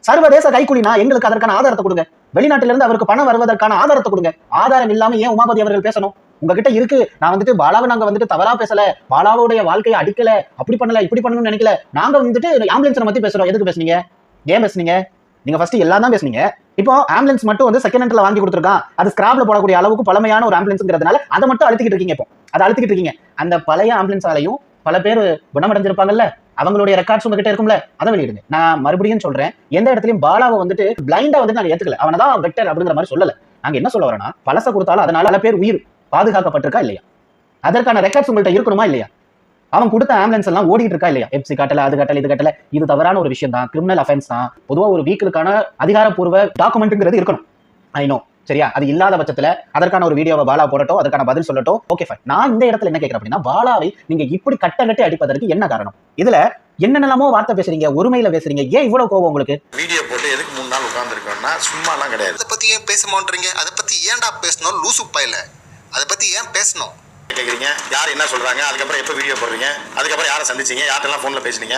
சர்வதேச கைக்கூலினா எங்களுக்கு அதற்கான ஆதாரத்தை கொடுங்க. வெளிநாட்டில இருந்து அவருக்கு பணம் வருவதற்கான ஆதாரத்தை கொடுங்க. ஆதாரம் இல்லாம ஏன் உமாபதி அவர்கள் பேசணும்? உங்ககிட்ட இருக்கு. நான் வந்துட்டு பாலாவை நாங்க தவறா பேசல, பாலாவுடைய வாழ்க்கையை அடிக்கல, அப்படி பண்ணல, இப்படி பண்ணணும்னு நினைக்கல. நாங்க ஆம்புலன்ஸ் பத்தி பேசுறோம். எதுக்கு பேசுனீங்க? ஏன் பேசுனீங்க? நீங்க ஃபர்ஸ்ட் எல்லாம் தான் பேசுனீங்க. இப்போ ஆம்புலன்ஸ் மட்டும் செகண்ட் ஹேண்ட்ல வாங்கி கொடுத்துருக்கான், அது ஸ்கிராப்ல போடக்கூடிய அளவுக்கு பழமையான ஒரு ஆம்புலன்ஸ்ங்கிறதுனால அதை மட்டும் அழுத்திக்கிட்டு இருக்கீங்க. இப்போ அதை அழுத்திக்கிட்டு இருக்கீங்க. அந்த பழைய ஆம்புலன்ஸாலையும் பல பேர் குணமடைஞ்சிருப்பாங்கல்ல, அவங்களுடைய ரெக்கார்ட்ஸ் உங்ககிட்ட இருக்கும்ல, அதை வெளியிடுங்க. நான் மறுபடியும் சொல்றேன், எந்த இடத்துலயும் பாலாவை பிளைண்டா நான் ஏத்துக்கல, அவனதான் வெக்டர் அப்படிங்கிற மாதிரி சொல்லல. நாங்க என்ன சொல்ல வரோம்னா, பழச கொடுத்தாலும் அதனால பல பேர் உயிர் பாதுகாக்கப்பட்டிருக்கா இல்லையா? அதற்கான ரெக்கார்ட்ஸ் உங்கள்கிட்ட இருக்கணுமா இல்லையா? அவன் கொடுத்த ஆம்புலன்ஸ் எல்லாம் ஓடிட்டு இருக்கா இல்லையா? எப்சி காட்டல, அது காட்டல, இது காட்டல. இது தவறான ஒரு விஷயம் தான், கிரிமினல் அஃபென்ஸ் தான். பொதுவா ஒரு வீக்கிற்கான அதிகாரப்பூர்வ டாக்குமெண்ட்ங்கிறது இருக்கணும். ஐ நோ, சரியா? அது இல்லாத பட்சத்துல அதற்கான ஒரு வீடியோவை பாலா போடட்டும், அதற்கான பதில் சொல்லட்டும். Okay fine. நான் இந்த இடத்துல என்ன கேட்கிறேன் அப்படின்னா, பாலாவை நீங்க இப்படி கட்டங்கட்டி அடிப்பதற்கு என்ன காரணம்? இதுல என்னென்னலாமோ வார்த்தை பேசுறீங்க, ஒருமையில பேசுறீங்க, ஏன் இவ்வளவு கோவம் உங்களுக்கு? வீடியோ போட்டு எதுக்கு 3 நாள் உட்கார்ந்துருக்கோம்னா சும்மா எல்லாம் கிடையாது. அதை பத்தி ஏன் பேச மாட்டீங்க? அதை பத்தி ஏன்டா பேசணும்? லூசு பையல, அதை பத்தி ஏன் பேசணும் கேக்குறீங்க? யார் என்ன சொல்றாங்க, அதுக்கப்புறம் எப்ப வீடியோ போடுறீங்க, அதுக்கப்புறம் யாரை சந்திச்சீங்க, யார்ட்டெல்லாம் போன்ல பேசுனீங்க?